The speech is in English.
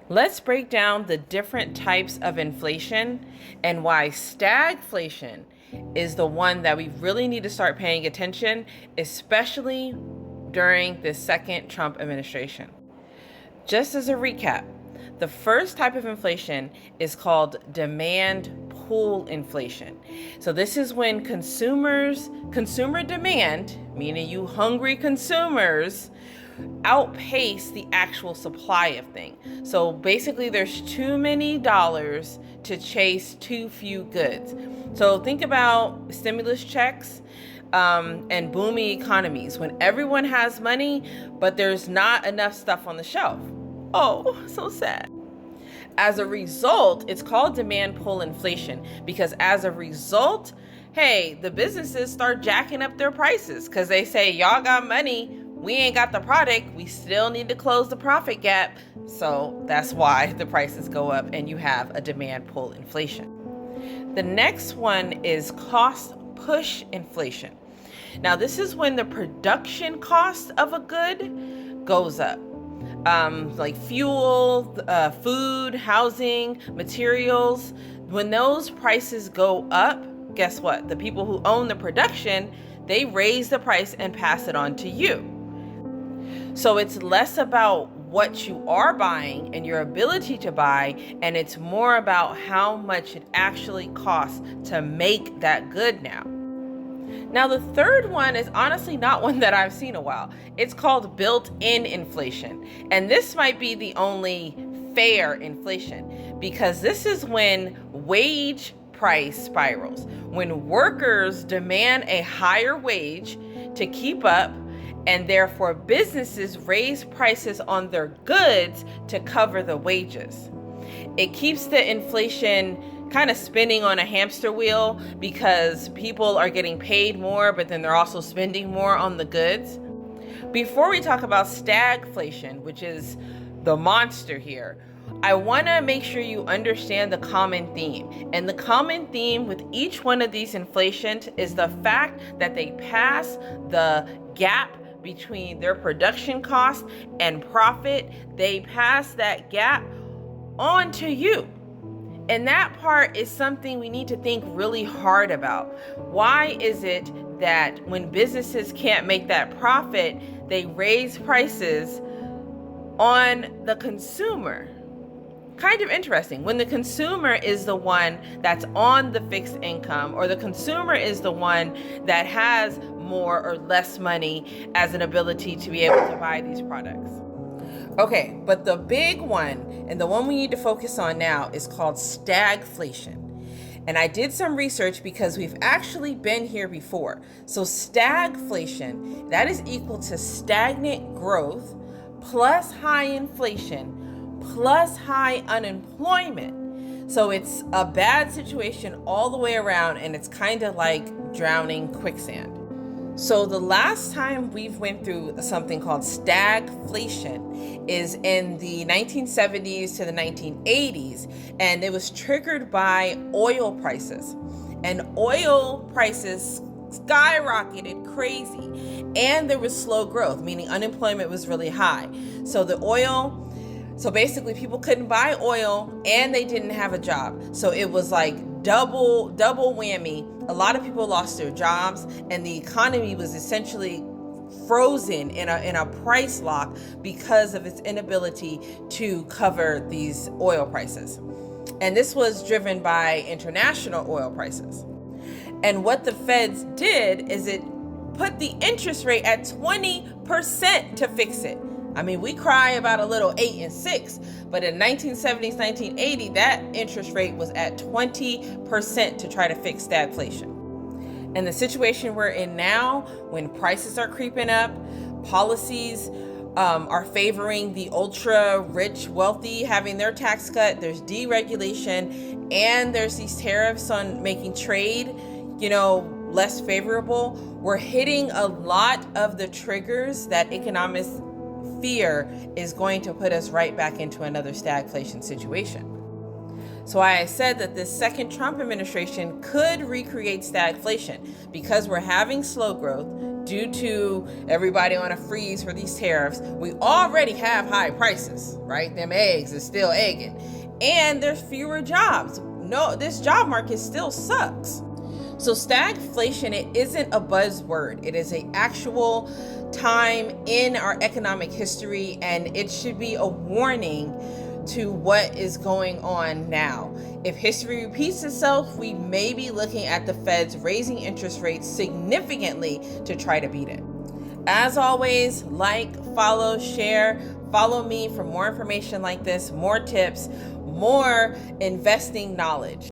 Let's break down the different types of inflation and why stagflation is the one that we really need to start paying attention, especially during the second Trump administration. Just as a recap, the first type of inflation is called demand pull inflation. So this is when consumer demand, meaning you hungry consumers, outpace the actual supply of things. So basically there's too many dollars to chase too few goods. So think about stimulus checks and booming economies when everyone has money, but there's not enough stuff on the shelf. Oh, so sad. As a result, it's called demand pull inflation because as a result, hey, the businesses start jacking up their prices because they say, y'all got money, we ain't got the product, we still need to close the profit gap. So that's why the prices go up and you have a demand pull inflation. The next one is cost push inflation. Now, this is when the production cost of a good goes up. Like fuel, food, housing, materials. When those prices go up, guess what? The people who own the production, they raise the price and pass it on to you. So it's less about what you are buying and your ability to buy, and it's more about how much it actually costs to make that good now. Now, the third one is honestly not one that I've seen a while. It's called built-in inflation. And this might be the only fair inflation because this is when wage price spirals, when workers demand a higher wage to keep up, and therefore businesses raise prices on their goods to cover the wages. It keeps the inflation kind of spinning on a hamster wheel because people are getting paid more, but then they're also spending more on the goods. Before we talk about stagflation, which is the monster here, I want to make sure you understand the common theme. And the common theme with each one of these inflations is the fact that they pass the gap between their production cost and profit. They pass that gap on to you. And that part is something we need to think really hard about. Why is it that when businesses can't make that profit, they raise prices on the consumer? Kind of interesting. When the consumer is the one that's on the fixed income, or the consumer is the one that has more or less money as an ability to be able to buy these products. Okay, but the big one, and the one we need to focus on now, is called stagflation. And I did some research because we've actually been here before. So stagflation, that is equal to stagnant growth plus high inflation plus high unemployment. So it's a bad situation all the way around, and it's kind of like drowning quicksand. So the last time we've went through something called stagflation is in the 1970s to the 1980s, and it was triggered by oil prices. And oil prices skyrocketed crazy, and there was slow growth, meaning unemployment was really high. So basically people couldn't buy oil and they didn't have a job. So it was like double whammy. A lot of people lost their jobs, and the economy was essentially frozen in a price lock because of its inability to cover these oil prices. And this was driven by international oil prices. And what the feds did is it put the interest rate at 20% to fix it. I mean, we cry about a little 8 and 6, but in 1970s, 1980, that interest rate was at 20% to try to fix stagflation. And the situation we're in now, when prices are creeping up, policies are favoring the ultra rich, wealthy having their tax cut, there's deregulation, and there's these tariffs on making trade, less favorable. We're hitting a lot of the triggers that economists fear is going to put us right back into another stagflation situation. So I said that this second Trump administration could recreate stagflation because we're having slow growth, due to everybody on a freeze for these tariffs, we already have high prices, right? Them eggs is still egging. And there's fewer jobs. No, this job market still sucks. So stagflation, it isn't a buzzword. It is an actual time in our economic history, and it should be a warning to what is going on now. If history repeats itself, we may be looking at the Feds raising interest rates significantly to try to beat it. As always, like, follow, share, follow me for more information like this, more tips, more investing knowledge.